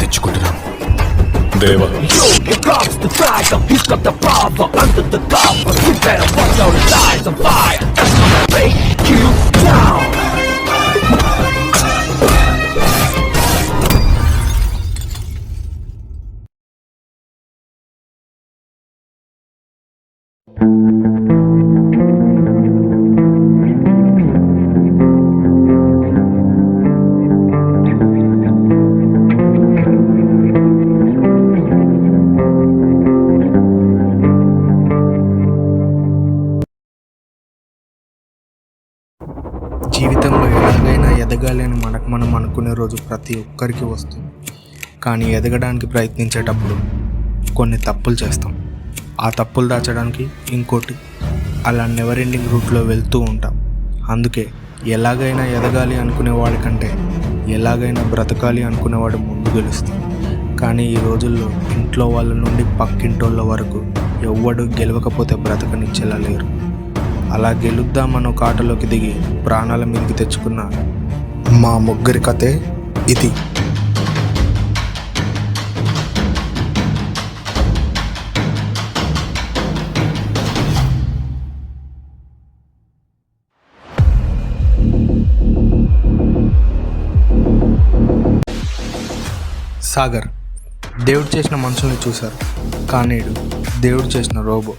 తెచ్చుకుంటున్నాం దేవా. జీవితంలో ఎలాగైనా ఎదగాలి అని మనం అనుకునే రోజు ప్రతి ఒక్కరికి వస్తుంది. కానీ ఎదగడానికి ప్రయత్నించేటప్పుడు కొన్ని తప్పులు చేస్తాం. ఆ తప్పులు దాచడానికి ఇంకోటి, అలా నెవర్ ఎండింగ్ రూట్లో వెళ్తూ ఉంటాం. అందుకే ఎలాగైనా ఎదగాలి అనుకునేవాడి కంటే ఎలాగైనా బ్రతకాలి అనుకునేవాడు ముందు గెలుస్తాడు. కానీ ఈ రోజుల్లో ఇంట్లో వాళ్ళ నుండి పక్కింటోళ్ళ వరకు ఎవ్వడు గెలవకపోతే బ్రతకనిచ్చేలా లేరు. అలా గెలుద్దామని ఒక ఆటలోకి దిగి ప్రాణాల మీదకి తెచ్చుకున్న మా ముగ్గురి కథే ఇది. సాగర్ దేవుడు చేసిన మనుషుల్ని చూశారు, కానీ దేవుడు చేసిన రోబో.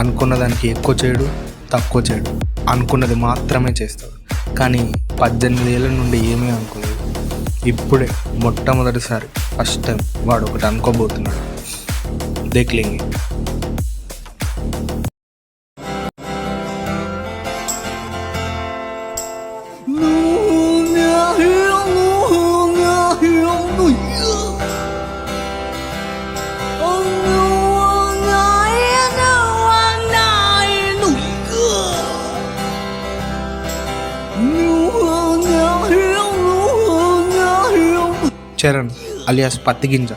అనుకున్న దానికి ఎక్కువ చేయడు, తక్కువ చేయడు, అనుకున్నది మాత్రమే చేస్తాడు. కానీ 18 ఏళ్ళ నుండి ఏమీ అనుకోలేదు. ఇప్పుడే మొట్టమొదటిసారి ఫస్ట్ టైం వాడు ఒకటి అనుకోబోతున్నాడు. దేఖ్లేంగే. చరణ్ అలియాస్ పత్తిగింజ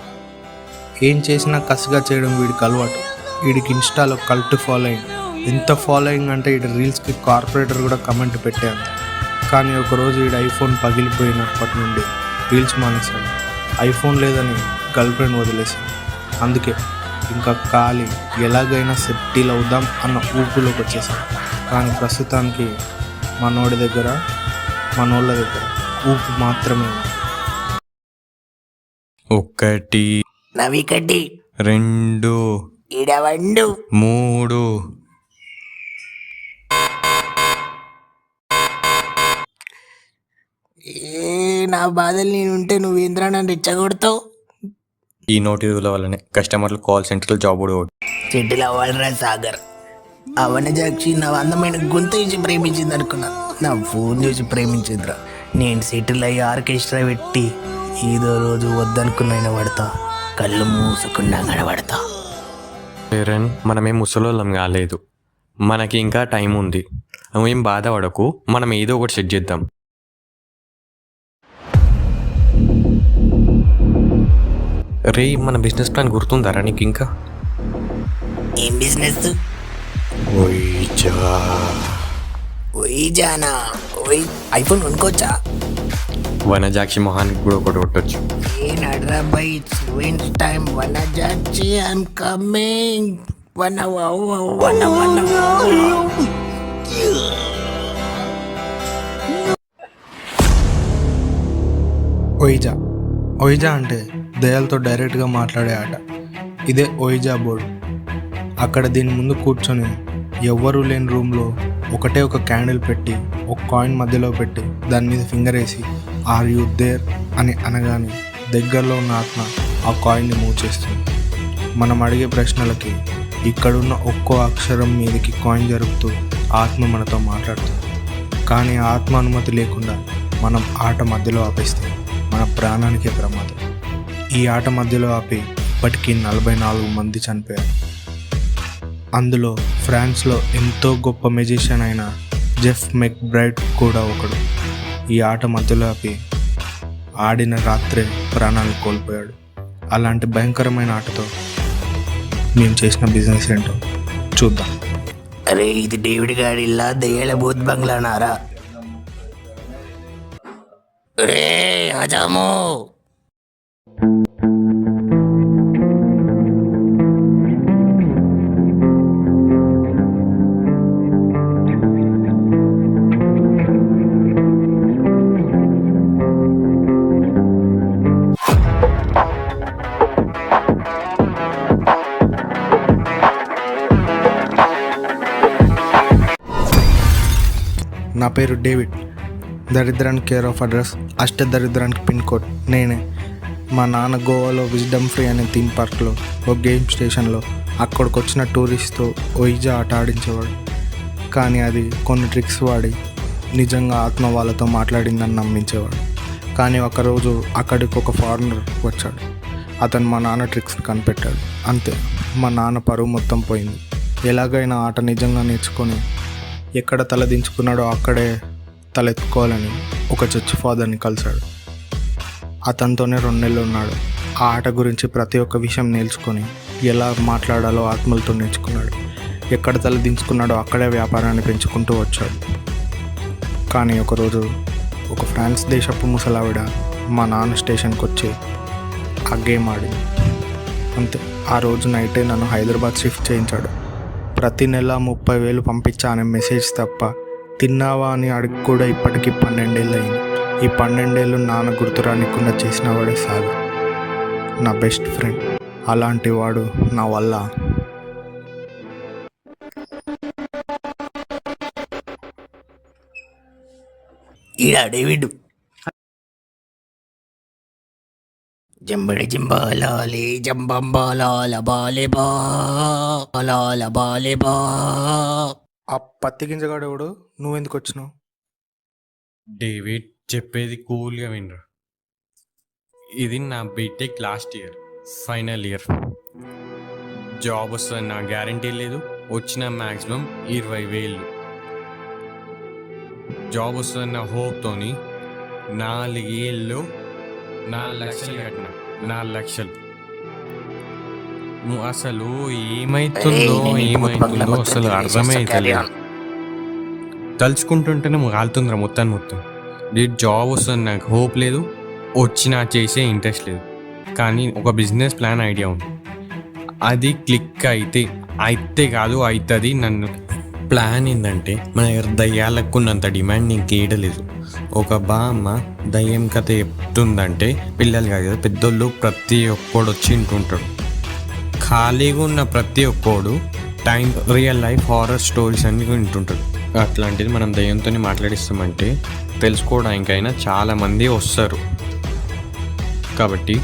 ఏం చేసినా కసిగా చేయడం వీడికి అలవాటు. వీడికి ఇన్స్టాలో కల్ట్ ఫాలోయింగ్, ఎంత ఫాలోయింగ్ అంటే వీడి రీల్స్కి కార్పొరేటర్ కూడా కమెంట్ పెట్టేంత. కానీ ఒకరోజు వీడి ఐఫోన్ పగిలిపోయినప్పటి నుండి రీల్స్ మానేశాడు. ఐఫోన్ లేదని గర్ల్ ఫ్రెండ్ వదిలేశాడు. అందుకే ఇంకా ఖాళీ ఎలాగైనా సెటిల్ అవుదాం అన్న ఊపులోకి వచ్చేసాడు. కానీ ప్రస్తుతానికి మనోళ్ళ దగ్గర ఊపు మాత్రమే ఉంది. 1 నవికటి 2 ఇడవండు 3 నా బాధలు నేనుంటే నువ్వేంద్రా నన్ను రెచ్చగొడతావు. ఈ నోటి విలువల వల్లనే కస్టమర్లు కాల్ సెంటర్లో జాబ్ కూడా చెట్టులు అవ్వాలరా సాగర్. అవనజాక్షి నా అందమైన గొంతు చూసి ప్రేమించింది అనుకున్నా, నా ఫోన్ చూసి ప్రేమించిందిరా. నేను సెటిల్ అయ్యి ఆర్కెస్ట్రా పెట్టి ఏదో రోజు వద్దనుకున్న పడతా, కళ్ళు మూసుకున్నా కనబడతా. మనమేం ముసలోళ్ళం కాలేదు, మనకి ఇంకా టైం ఉంది. నువ్వేం బాధపడకు, మనం ఏదో ఒకటి సెట్ చేద్దాం. రే, మన బిజినెస్ ప్లాన్ గుర్తుందారా నీకు? ఇంకా ఏం బిజినెస్? జానా ఐఫోన్ కొనుక్కోవచ్చా? వనజాక్షి మొహానికి కూడా ఒకటి కొట్టచ్చు. ఏ నడ్రా bye, it's time. Vanajakshi I'm coming. ఒయిజా అంటే దయాలతో డైరెక్ట్గా మాట్లాడే ఆట. ఇదే ఒయిజా బోర్డు. అక్కడ దీని ముందు కూర్చొని ఎవ్వరూ లేని రూమ్లో ఒకటే ఒక క్యాండిల్ పెట్టి ఒక కాయిన్ మధ్యలో పెట్టి దాని మీద ఫింగర్ వేసి ఆర్ యూ దేర్ అని అనగానే దగ్గరలో ఉన్న ఆత్మ ఆ కాయిన్ని మూవ్ చేస్తుంది. మనం అడిగే ప్రశ్నలకి ఇక్కడున్న ఒక్కో అక్షరం మీదకి కాయిన్ జరుపుతూ ఆత్మ మనతో మాట్లాడుతుంది. కానీ ఆత్మ అనుమతి లేకుండా మనం ఆట మధ్యలో ఆపేస్తే మన ప్రాణానికే ప్రమాదం. ఈ ఆట మధ్యలో ఆపి ఇప్పటికీ 44 మంది చనిపోయారు. అందులో ఫ్రాన్స్లో ఎంతో గొప్ప మెజిషియన్ అయిన జెఫ్ మెక్బ్రైడ్ కూడా ఒకడు. ఈ ఆట మధ్యలో ఆపి ఆడిన రాత్రే ప్రాణాలు కోల్పోయాడు. అలాంటి భయంకరమైన ఆటతో మేము చేసిన బిజినెస్ ఏంటో చూద్దాం. అరే, ఇది డేవిడ్ గాడిల్లా దయ్యాల బూత్ బంగ్లానారా? రే ఆజాము. నా పేరు డేవిడ్. దరిద్రానికి కేర్ ఆఫ్ అడ్రస్, అష్టదరిద్రానికి పిన్ కోడ్ నేనే. మా నాన్న గోవాలో విజ్డమ్ ఫ్రీ అనే థీమ్ పార్క్లో ఒక గేమ్ స్టేషన్లో అక్కడికి వచ్చిన టూరిస్ట్తో ఒయిజా ఆట ఆడించేవాడు. కానీ అది కొన్ని ట్రిక్స్ వాడి నిజంగా ఆత్మ వాళ్ళతో మాట్లాడిందని నమ్మించేవాడు. కానీ ఒకరోజు అక్కడికి ఒక ఫారినర్ వచ్చాడు. అతను మా నాన్న ట్రిక్స్ని కనిపెట్టాడు. అంతే, మా నాన్న పరువు మొత్తం పోయింది. ఎలాగైనా ఆట నిజంగా నేర్చుకొని ఎక్కడ తలదించుకున్నాడో అక్కడే తలెత్తుకోవాలని ఒక చర్చ్ ఫాదర్ని కలిశాడు. అతనితోనే 2 నెలలు ఉన్నాడు. ఆ ఆట గురించి ప్రతి ఒక్క విషయం నేర్చుకొని ఎలా మాట్లాడాలో ఆత్మలతో నేర్చుకున్నాడు. ఎక్కడ తలదించుకున్నాడో అక్కడే వ్యాపారాన్ని పెంచుకుంటూ వచ్చాడు. కానీ ఒకరోజు ఒక ఫ్రాన్స్ దేశపు ముసలావిడ మా నాన్న స్టేషన్కి వచ్చి ఆ గేమ్ ఆడింది. అంతే, ఆ రోజు నైటే నన్ను హైదరాబాద్ షిఫ్ట్ చేయించాడు. ప్రతి నెల 30,000 పంపించా అనే మెసేజ్ తప్ప తిన్నావా అని అడిగి కూడా ఇప్పటికీ 12 ఏళ్ళు అయింది. ఈ 12 ఏళ్ళు నాన్న గుర్తురానికుండా చేసిన వాడే సాగర్, నా బెస్ట్ ఫ్రెండ్. అలాంటి వాడు నా వల్ల ఈడ డేవిడ్ జంబడి జింబాలాలి జంబంబాలాల బాలెబా లాల బాలెబా. ఆ పత్తి గింజగాడు ఎవడు? నువ్వెందుకు వచ్చినావు? డేవిడ్ చెప్పేది కూల్గా వినరా. ఇది నా B Tech last year, final year. Job వస్తుంది నా గ్యారంటీ లేదు. వచ్చిన మ్యాక్సిమం 20,000. జాబ్ వస్తుందన్న హోప్తోని 4 ఏళ్ళు 4 లక్షలు కట్టిన. 4 లక్షలు. నువ్వు అసలు ఏమైతుందో అసలు అర్థమైతలేదు. తలుచుకుంటుంటేనే కాలుతుందిరా మొత్తం. జాబ్ వస్తుంది నాకు హోప్ లేదు, వచ్చినా చేసే ఇంట్రెస్ట్ లేదు. కానీ ఒక బిజినెస్ ప్లాన్ ఐడియా ఉంది. అది క్లిక్ అయితే కాదు అవుతుంది. నన్ను ప్లాన్ ఏంటంటే మన దగ్గర దయ్యాలకున్నంత డిమాండ్ నీకు ఏడలేదు. ఒక బామ్మ దయ్యం కథ చెప్తుందంటే పిల్లలు కాదు కదా, పెద్దోళ్ళు ప్రతి ఒక్కడు వచ్చి వింటుంటాడు. ఖాళీగా ఉన్న ప్రతి ఒక్కడు రియల్ లైఫ్ హారర్ స్టోరీస్ అన్ని వింటుంటాడు. అట్లాంటిది మనం దయ్యంతో మాట్లాడిస్తామంటే తెలుసుకోవడానికైనా చాలామంది వస్తారు. కాబట్టి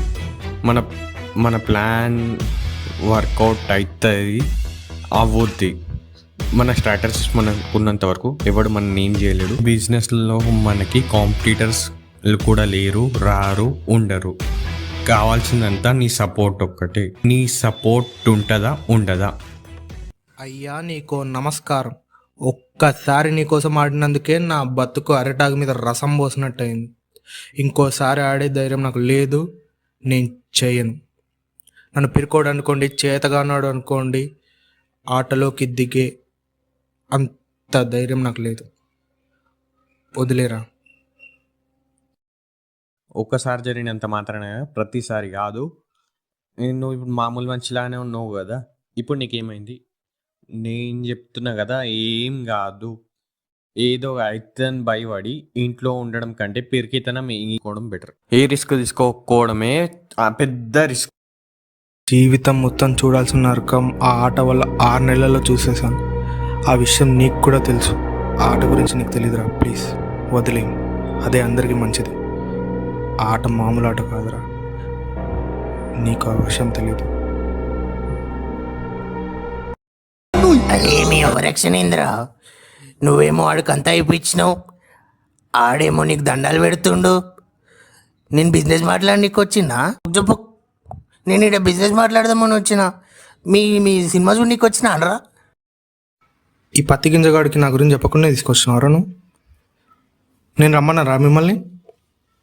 మన ప్లాన్ వర్కౌట్ అవుతుంది, అవ్వుద్ది. మన స్ట్రాటజీస్ మనకు ఉన్నంత వరకు ఎవడు మనం ఏం చేయలేడు. బిజినెస్లో మనకి కాంపిటీటర్స్ కూడా లేరు, రారు, ఉండరు. కావాల్సిందంతా నీ సపోర్ట్ ఒక్కటే. నీ సపోర్ట్ ఉంటుందా ఉండదా? అయ్యా నీకో నమస్కారం. ఒక్కసారి నీకోసం ఆడినందుకే నా బతుకు అరిటాకు మీద రసం పోసినట్టు అయింది. ఇంకోసారి ఆడే ధైర్యం నాకు లేదు, నేను చేయను. నన్ను పిరుకోడు అనుకోండి, చేతగానాడు అనుకోండి, ఆటలోకి దిగే అంత ధైర్యం నాకు లేదు. వదిలేరా. ఒక్కసారి జరిగినంత మాత్రమే ప్రతిసారి కాదు. నువ్వు ఇప్పుడు మామూలు మనిషిలానే ఉన్నావు కదా, ఇప్పుడు నీకేమైంది? నేను చెప్తున్నా కదా, ఏం కాదు. ఏదో అయితని భయపడి ఇంట్లో ఉండడం కంటే పిరికితనం ఇంకోవడం బెటర్. ఏ రిస్క్ తీసుకోకపోవడమే పెద్ద రిస్క్. జీవితం మొత్తం చూడాల్సిన నరకం ఆ ఆట వల్ల 6 నెలల్లో చూసేసాను. ఆ విషయం నీకు కూడా తెలుసు. ఆ ఆట గురించి నీకు తెలియదురా. ప్లీజ్ వదిలేం, అదే అందరికీ మంచిది. ఆ ఆట మామూలు ఆట కాదురా, నీకు ఆ విషయం తెలియదు. అదేమి ఓవరాక్షన్ ఏందిరా? నువ్వేమో ఆడికి అంతా అయిపోయిచ్చినావు, ఆడేమో నీకు దండాలు పెడుతుండు. నేను బిజినెస్ మాట్లాడడానికి వచ్చినా చెప్పు. నేను ఇక్కడ బిజినెస్ మాట్లాడదామని వచ్చిన మీ సినిమా చూడడానికి వచ్చిన అనరా? ఈ పత్తి గింజగాడికి నా గురించి చెప్పకుండా తీసుకొచ్చినారా నువ్వు? నేను రమ్మన్నారా మిమ్మల్ని?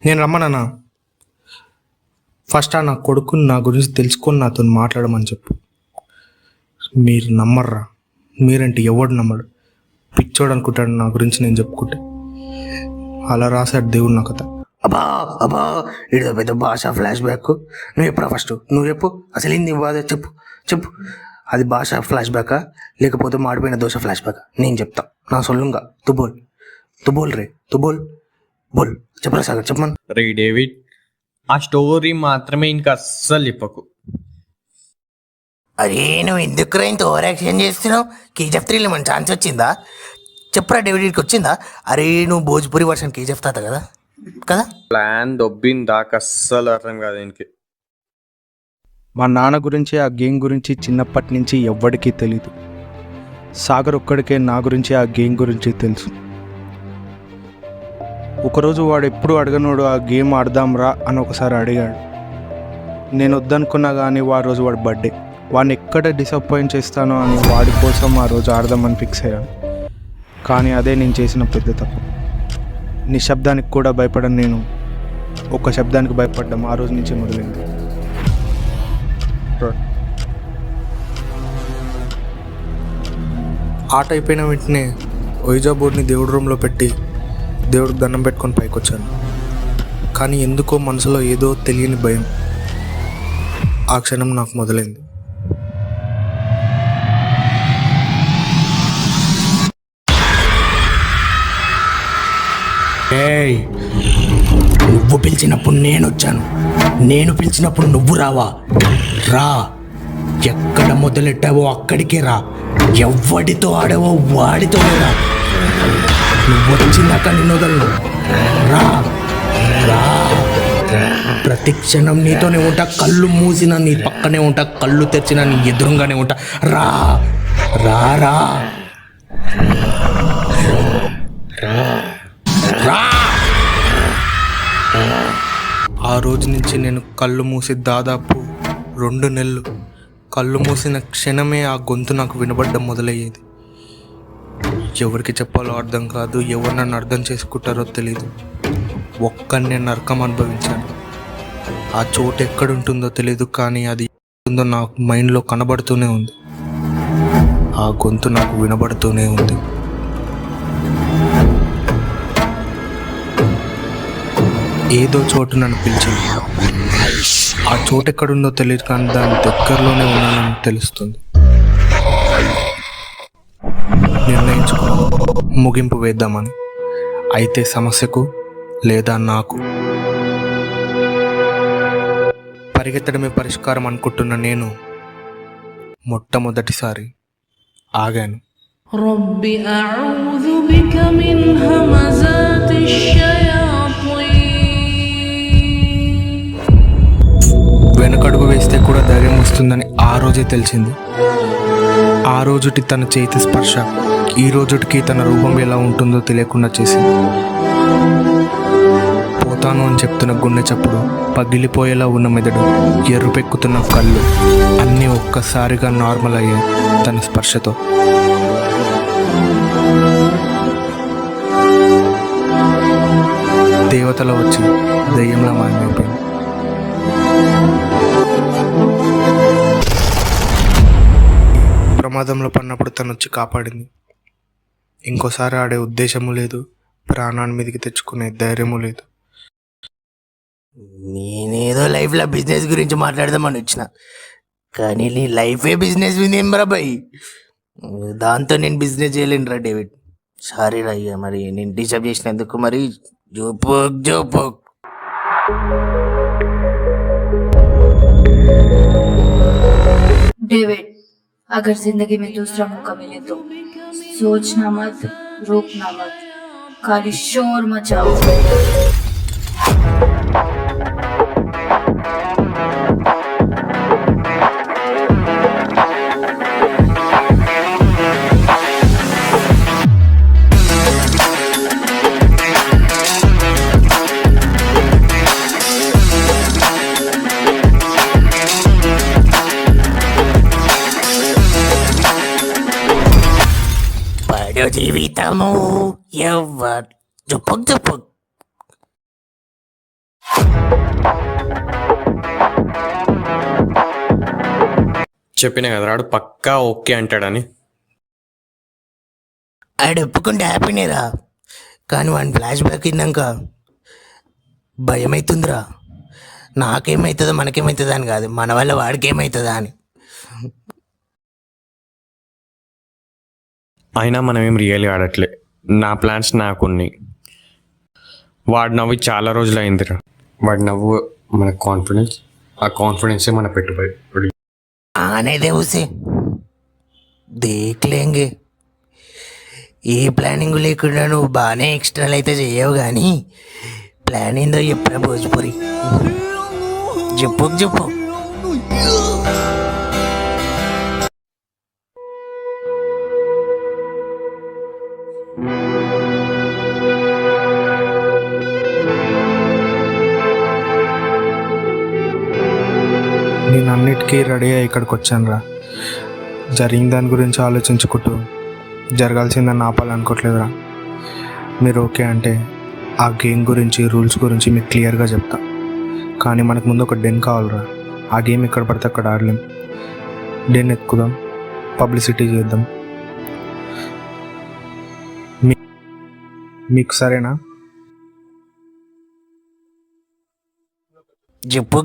నేను రమ్మన్నా? ఫస్ట్ నా కొడుకుని నా గురించి తెలుసుకొని నాతో మాట్లాడమని చెప్పు. మీరు నమ్మర్రా. మీరంటే ఎవడు నమ్మడు. పిచ్చోడు అనుకుంటాడు నా గురించి నేను చెప్పుకుంటే. అలా రాశాడు దేవుడు నా కథ. అబ్బా ఇదో పెద్ద భాష ఫ్లాష్ బ్యాక్. నువ్వు ఎప్పుడా ఫస్ట్ నువ్వు చెప్పు, అసలు ఏంది బాధ చెప్పు. అది భాష ఫ్లాష్ బ్యాకా లేకపోతే మాడిపోయిన దోశ ఫ్లాష్ బ్యాకా? నేను చెప్తా. నా సొల్లుంగా తుబోల్ రే తుబోల్ బోల్. చెప్పరా సాగర్, చెప్పమను. రే డేవిడ్, ఆ స్టోరీ మాత్రమే ఇంకా అస్సలు చెప్పకు. అరే నువ్వు ఎందుకు ఇంత ఓవర్ యాక్షన్ చేస్తున్నావు? కేజీఎఫ్ 3లో మన ఛాన్స్ వచ్చిందా? చెప్పరా డేవిడ్కి వచ్చిందా? అరే నువ్వు భోజ్పురి వర్షన్ కేజీఎఫ్ తాత కదా కదా. ప్లాన్ దొబ్బిన దాకా అస్సలు అర్థం కాదు దీనికి. మా నాన్న గురించి ఆ గేమ్ గురించి చిన్నప్పటి నుంచి ఎవ్వడికీ తెలీదు. సాగర్ ఒక్కడికే నా గురించి ఆ గేమ్ గురించి తెలుసు. ఒకరోజు వాడు ఎప్పుడు అడగనోడు ఆ గేమ్ ఆడదాం రా అని ఒకసారి అడిగాడు. నేను వద్దనుకున్నా కానీ ఆ రోజు వాడి బర్త్డే. వాడిని ఎక్కడ డిసప్పాయింట్ చేస్తానో అని వాడి కోసం ఆ రోజు ఆడదామని ఫిక్స్ అయ్యాను. కానీ అదే నేను చేసిన పెద్ద తప్పు. నిశ్శబ్దానికి కూడా భయపడను నేను, ఒక్క శబ్దానికి భయపడ్డం ఆ రోజు నుంచి మొదలైంది. ఆట అయిపోయిన వెంటనే ఓయిజా బోర్డ్ని దేవుడి రూమ్లో పెట్టి దేవుడికి దండం పెట్టుకొని పైకి వచ్చాను. కానీ ఎందుకో మనసులో ఏదో తెలియని భయం ఆ క్షణం నాకు మొదలైంది. ఏయ్, నువ్వు పిలిచినప్పుడు నేను వచ్చాను, నేను పిలిచినప్పుడు నువ్వు రావా? రా, ఎక్కడ మొదలెట్టావో అక్కడికే రా, ఎవడితో ఆడావో వాడితో రా. నువ్వు వచ్చిందాక నిన్ను వదలను. రా రా, ప్రతి క్షణం నీతోనే ఉంటా, కళ్ళు మూసినా నీ పక్కనే ఉంటా, కళ్ళు తెరిచినా నీ ఎదురుగానే ఉంటా. రా రా రా రా. ఆ రోజు నుంచి నేను కళ్ళు మూసి దాదాపు 2 నెలలు, కళ్ళు మూసిన క్షణమే ఆ గొంతు నాకు వినబడ్డం మొదలయ్యేది. ఎవరికి చెప్పాలో అర్థం కాదు, ఎవరు నన్ను అర్థం చేసుకుంటారో తెలీదు. ఒక్కనే నరకం అనుభవించాను. ఆ చోటు ఎక్కడుంటుందో తెలీదు, కానీ అది ఉందో నాకు మైండ్లో కనబడుతూనే ఉంది. ఆ గొంతు నాకు వినబడుతూనే ఉంది. ఏదో చోటు నన్ను పిలిచింది. ఆ చోటు ఎక్కడుందో తెలియదు, కానీ దాని దగ్గరలోనే ఉన్నానని తెలుస్తుంది. నిర్ణయించుకున్నాను ముగింపు వేద్దామని. అయితే సమస్యకు లేదా నాకు పరిగెత్తడమే పరిష్కారం అనుకుంటున్న నేను మొట్టమొదటిసారి ఆగాను. رب أعوذ بك من همزات الشياطين. వెనకడుగు వేస్తే కూడా ధైర్యం వస్తుందని ఆ రోజే తెలిసింది. ఆ రోజుటి తన చేతి స్పర్శ ఈ రోజుటికి తన రూపం ఎలా ఉంటుందో తెలియకుండా చేసింది. పోతాను అని చెప్తున్న గుండె చప్పుడు, పగిలిపోయేలా ఉన్న మెదడు, ఎర్రుపెక్కుతున్న కళ్ళు అన్నీ ఒక్కసారిగా నార్మల్ అయ్యాయి తన స్పర్శతో. దేవతలో వచ్చి దెయ్యంలా మారిపోయింది. ప్రమాదంలో పడినప్పుడు తను వచ్చి కాపాడింది. ఇంకోసారి ఆడే ఉద్దేశము లేదు, ప్రాణాన్ని మీదకి తెచ్చుకునే ధైర్యము లేదు. నేనేదో లైఫ్లో బిజినెస్ గురించి మాట్లాడదామని వచ్చిన, కానీ నీ లైఫే బిజినెస్ ఏం రా భయ్. దాంతో నేను బిజినెస్ చేయలేను రా డేవిడ్. సారీ రా, ఇక మరి నేను డిస్టర్బ్ చేసినందుకు మరి జోపోక్ జోపోక్. डेविड, अगर जिंदगी में दूसरा मौका मिले तो सोचना मत, रोकना मत, खाली शोर मचाओ. పడు జీవితము ఎవరు జుప్పక్ జుప్పక్. చెప్పిన కదా రాడు పక్కా ఓకే అంటాడని. ఆడు ఒప్పుకుంటే హ్యాపీనేరా, కానీ వాడిని ఫ్లాష్ బ్యాక్ ఇన్నాక భయం అవుతుందిరా. నాకేమవుతుందో మనకేమవుతుందా అని కాదు, మన వల్ల వాడికి ఏమవుతుందా అని. అయినా మనం ఏం రియల్గా ఆడట్లే. నా ప్లాన్స్ నాకున్నాయి. వాడు నవ్వు చాలా రోజులు అయిందిరా. వాడి నవ్వు మన కాన్ఫిడెన్స్, ఆ కాన్ఫిడెన్సే మన పెట్టుబడి. आने दे उसे, देख लेंगे. ఏ ప్లానింగ్ లేకుండా నువ్వు బాగానే ఎక్స్ట్రాలు అయితే చెయ్యవు కానీ ప్లాన్ ఏందో చెప్పరా భోజ్పురి, చెప్పు. నేను అన్నిటికీ రెడీ అయ్యి ఇక్కడికి వచ్చాను రా. జరిగిన దాని గురించి ఆలోచించుకుంటూ జరగాల్సిందని ఆపాలనుకోవట్లేదురా. మీరు ఓకే అంటే ఆ గేమ్ గురించి రూల్స్ గురించి మీకు క్లియర్గా చెప్తా. కానీ మనకు ముందు ఒక డెన్ కావాలిరా. ఆ గేమ్ ఎక్కడ పడితే అక్కడ ఆడలేం. డెన్ ఎక్కుదాం, పబ్లిసిటీ చేద్దాం. మీకు సరేనా? చెప్పు.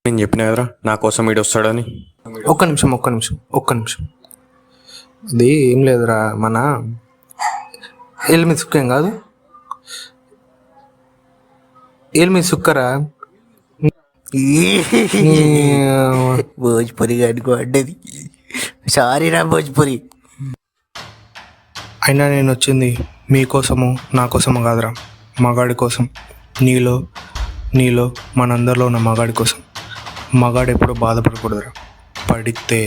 నేను చెప్పిన కదరా నా కోసం వీడు వస్తాడని. ఒక్క నిమిషం. అది ఏం లేదురా, మన ఏల్మి సుక్కేం కాదు, ఏల్మి సుక్కరా. భోజ్పురి గారికి పడ్డది. సారీ రా భోజ్పురి. అయినా నేను వచ్చింది మీకోసము నా కోసము కాదురా, మగాడి కోసం. నీలో మనందరిలో ఉన్న మగాడి కోసం. మగాడు ఎప్పుడు బాధపడకూడదురా. పడితే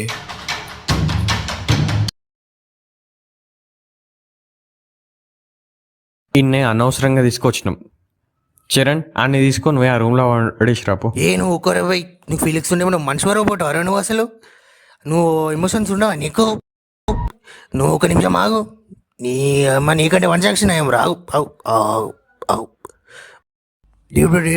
ఇన్నే అనవసరంగా తీసుకొచ్చినాం. చరణ్ అన్ని తీసుకొని పోయి ఆ రూమ్లో పడేసి రాపో. నువ్వు ఒకరు పోయి నీకు ఫీలింగ్స్ ఉండే నువ్వు మనిషి వరకు పోతావరా? నువ్వు అసలు నువ్వు ఎమోషన్స్ ఉండవా నీకు? నువ్వు ఒక నిమిషం ఆగు. నీకంటే వన్ సెక్షన్ ఏం రావు.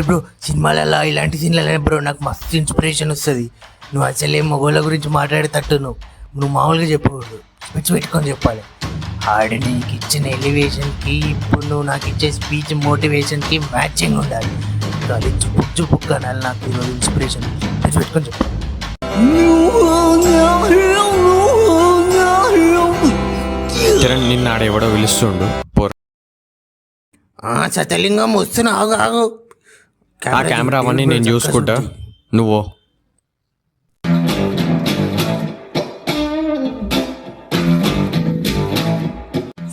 బ్రో సినిమాలలో ఇలాంటి సీన్లలో బ్రో నాకు మస్తు ఇన్స్పిరేషన్ వస్తుంది. నువ్వు అసలు ఏం మొగోళ్ళ గురించి మాట్లాడేటట్టు నువ్వు మామూలుగా చెప్పకూడదు, స్పీచ్ పెట్టుకొని చెప్పాలి. ఆడు నీకు ఇచ్చిన ఎలివేషన్కి ఇప్పుడు నువ్వు నాకు ఇచ్చే స్పీచ్ మోటివేషన్కి మ్యాచింగ్ ఉండాలి. అది చుప్పు కనాలి. నాకు ఈరోజు ఇన్స్పిరేషన్ స్పీచ్ పెట్టుకొని చెప్పాలి. చరణ్ నిన్న ఆడెవడో పిలుస్తుండు. సతలింగం వస్తున్నా, ఆగు. ఆ కెమెరా అవన్నీ నేను చూసుకుంటా, నువ్వు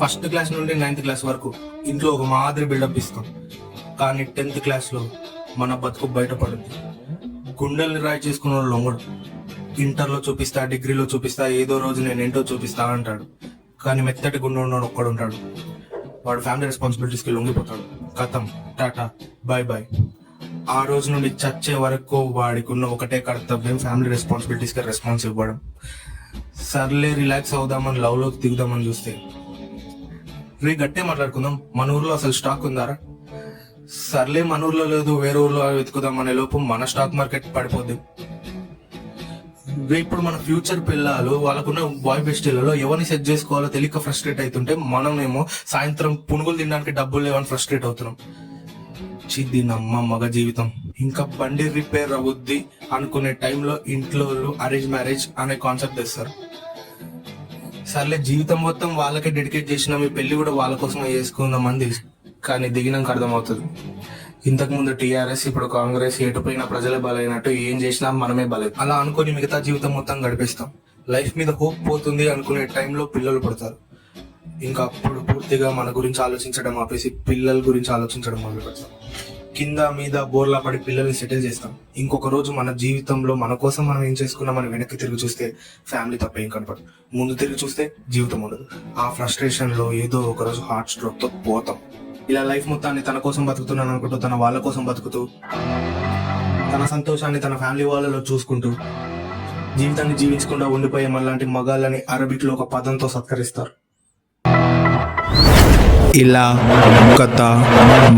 ఫస్ట్ క్లాస్ నుండి 9th క్లాస్ వరకు ఇంట్లో ఒక మాదిరి బిల్డప్ ఇస్తాం. కానీ 10th క్లాస్లో మన బతుకు బయటపడుద్ది. గుండెల్ని రాయి చేసుకున్న వాళ్ళు లొంగడు. ఇంటర్లో చూపిస్తా, డిగ్రీలో చూపిస్తా, ఏదో రోజు నేను ఏంటో చూపిస్తా అంటాడు. కానీ మెత్తటి గుండె ఉన్నోడు ఒక్కడుంటాడు. వాడు ఫ్యామిలీ రెస్పాన్సిబిలిటీస్కి లొంగిపోతాడు. కథం, టాటా, బాయ్. ఆ రోజు నుండి చచ్చే వరకు వాడికి ఉన్న ఒకటే కర్తవ్యం ఫ్యామిలీ రెస్పాన్సిబిలిటీస్కి రెస్పాన్స్ ఇవ్వడం. సర్లే రిలాక్స్ అవుదామని లవ్లోకి దిగుదామని చూస్తే గట్టే మాట్లాడుకుందాం, మన ఊర్లో అసలు స్టాక్ ఉందారా? సర్లే మన ఊర్లో లేదు, వేరే ఊర్లో వెతుకుదాం అనే లోపు మన స్టాక్ మార్కెట్ పడిపోద్ది. ఇప్పుడు మన ఫ్యూచర్ పిల్లలు వాళ్ళకున్న బాయ్ బెస్టీలలో ఎవరిని సెట్ చేసుకోవాలో తెలియక ఫ్రస్ట్రేట్ అవుతుంటే మనమేమో సాయంత్రం పునుగులు తినడానికి డబ్బులు లేవని ఫ్రస్ట్రేట్ అవుతున్నాం. చిద్దినమ్మ మగ జీవితం. ఇంకా బండి రిపేర్ అవుద్ది అనుకునే టైంలో ఇంట్లో అరేంజ్ మ్యారేజ్ అనే కాన్సెప్ట్ తెస్తారు. సర్లే జీవితం మొత్తం వాళ్ళకే డెడికేట్ చేసిన మీ పెళ్లి కూడా వాళ్ళ కోసమే చేసుకుందామని తెలుసు. కానీ దిగినాక అర్థమవుతుంది, ఇంతకుముందు టీఆర్ఎస్, ఇప్పుడు కాంగ్రెస్, ఎటుపోయిన ప్రజలే బలైనట్టు ఏం చేసినా మనమే బలేదు. అలా అనుకుని మిగతా జీవితం మొత్తం గడిపేస్తాం. లైఫ్ మీద హోప్ పోతుంది అనుకునే టైంలో పిల్లలు పడతారు. ఇంకా అప్పుడు పూర్తిగా మన గురించి ఆలోచించడం ఆపేసి పిల్లల గురించి ఆలోచించడం మొదలు పెడతాం. కింద మీద బోర్లా పడి పిల్లల్ని సెటిల్ చేస్తాం. ఇంకొక రోజు మన జీవితంలో మన కోసం మనం ఏం చేసుకున్నామని వెనక్కి తిరిగి చూస్తే ఫ్యామిలీ తప్ప ఏం కనపడదు. ముందు తిరిగి చూస్తే జీవితం ఉండదు. ఆ ఫ్రస్ట్రేషన్లో ఏదో ఒక రోజు హార్ట్ స్ట్రోక్తో పోతాం. ఇలా లైఫ్ మొత్తాన్ని తన కోసం బతుకుతున్నాను అనుకుంటూ, తన వాళ్ళ కోసం బతుకుతూ, తన సంతోషాన్ని తన ఫ్యామిలీ వాళ్ళలో చూసుకుంటూ జీవితాన్ని జీవించకుండా ఉండిపోయే మనలాంటి మగాళ్ళని అరబిక్లో ఒక పదంతో సత్కరిస్తారు. ఇలా కథ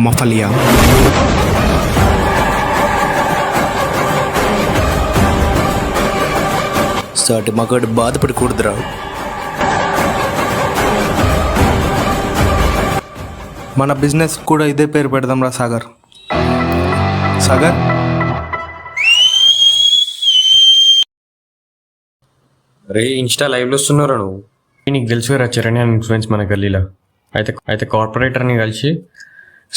మఫలియా. సాటి మగాడు బాధపడకూడదురా. మన బిజినెస్ కూడా ఇదే పేరు పెడదాం రా, సాగర్. రే ఇన్స్టా లైవ్లో వస్తున్నారా నువ్వు? నీకు తెలుసురా చరణ్ అండ్ ఇన్ఫ్లుయెన్స్ మన గల్లీలో. అయితే కార్పొరేటర్ని కలిసి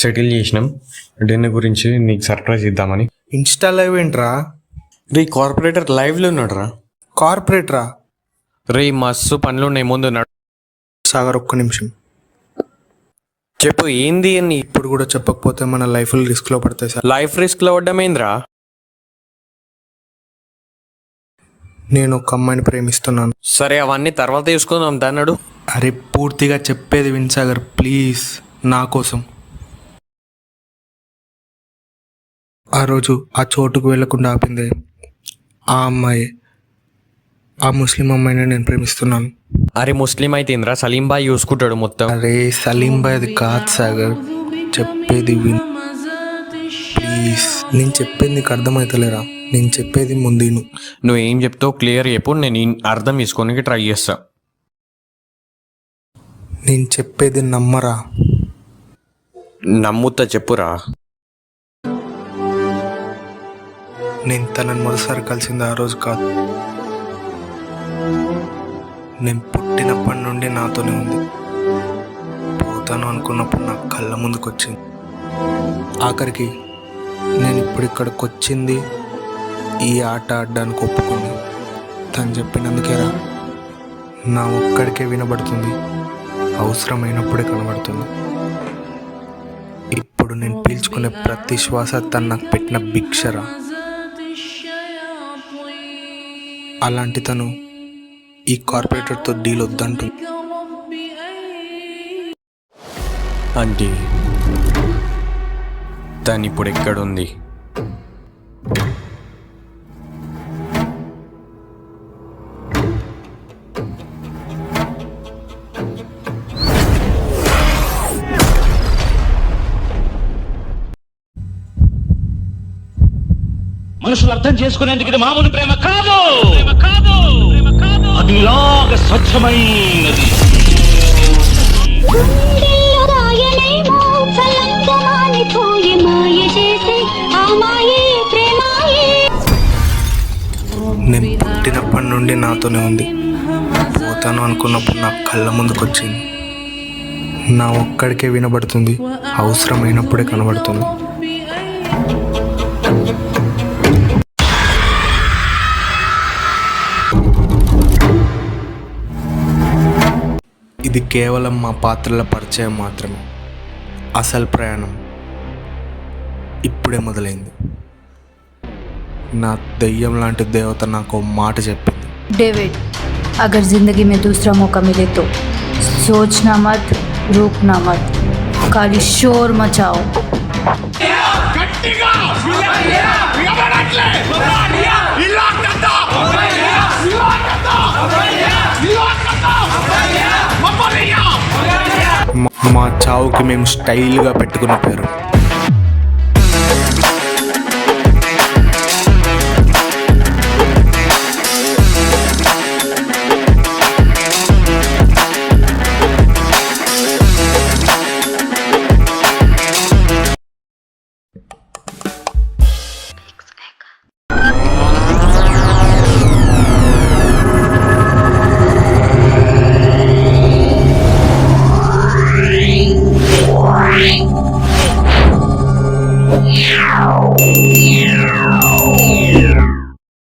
సెటిల్ చేసినాం. డిన్నర్ గురించి నీకు సర్ప్రైజ్ ఇద్దామని. ఇన్స్టా లైవ్ ఏంట్రా? రే కార్పొరేటర్ లైవ్లో ఉన్నాడు రా. కార్పొరేటరా? రే మస్తు పనులు ఉన్నాయి, ముందు నడు. సాగర్ ఒక్క నిమిషం. చెప్పు ఏంది అని. ఇప్పుడు కూడా చెప్పకపోతే మన లైఫ్లు రిస్క్లో పడతాయి సార్. లైఫ్ రిస్క్లో పడ్డమేంద్రా? నేను ఒక అమ్మాయిని ప్రేమిస్తున్నాను. సరే అవన్నీ తర్వాత తీసుకుందాం దాన్నడు. అరే పూర్తిగా చెప్పేది విన్ సాగర్ ప్లీజ్, నా కోసం. ఆ రోజు ఆ చోటుకు వెళ్లకుండా ఆపింది ఆ అమ్మాయి. ఆ ముస్లిం అమ్మాయిని నేను ప్రేమిస్తున్నాను. అరే ముస్లిం అయితే ఇంద్రా, సలీం బాయ్ చూసుకుంటాడు మొత్తం. అరే సలీం బాయ్ అది కాదు సాగర్, చెప్పేది విన్ ప్లీజ్. నేను చెప్పేది నీకు అర్థమవుతలేరా? నేను చెప్పేది ముందు నువ్వు ఏం చెప్తావు క్లియర్ చెప్పు, నేను అర్థం చేసుకోనికి ట్రై చేస్తా. నేను చెప్పేది నమ్మరా? నమ్ముతా, చెప్పురా. నేను తనని మొదటిసారి కలిసింది ఆ రోజు కాదు, నేను పుట్టినప్పటి నుండి నాతోనే ఉంది. పోతాను అనుకున్నప్పుడు నా కళ్ళ ముందుకు వచ్చింది. ఆఖరికి నేను ఇప్పుడు ఇక్కడికి వచ్చింది ఈ ఆట ఆడడానికి ఒప్పుకుంది తను చెప్పినందుకేరా. నా ఒక్కడికే వినబడుతుంది, అవసరమైనప్పుడే కనబడుతుంది. ఇప్పుడు నేను పీల్చుకునే ప్రతి శ్వాస తను నాకు పెట్టిన భిక్షరా. అలాంటి తను ఈ కార్పొరేటర్తో డీల్ వద్దంటుంది. అంటే తను ఇప్పుడు ఎక్కడుంది? మనుషులు అర్థం చేసుకునేందుకు ఇది మామూలు ప్రేమ కాదు, అదిలాగా స్వచ్ఛమైనది. నేను పుట్టినప్పటి నుండి నాతోనే ఉంది. పోతాను అనుకున్నప్పుడు నా కళ్ళ ముందుకు వచ్చింది. నా ఒక్కడికే వినబడుతుంది, అవసరమైనప్పుడే కనబడుతుంది. ఇది కేవలం మా పాత్రల పరిచయం మాత్రమే. అసలు ప్రయాణం ఇప్పుడే మొదలైంది. నా దెయ్యం లాంటి దేవత నాకు మాట చెప్పింది. डेविड, अगर जिंदगी में दूसरा मौका मिले तो सोचना मत, रोकना मत, खाली शोर मचाओ. మా చావుకి మేము స్టైల్గా పెట్టుకున్న పేరు. Yeah.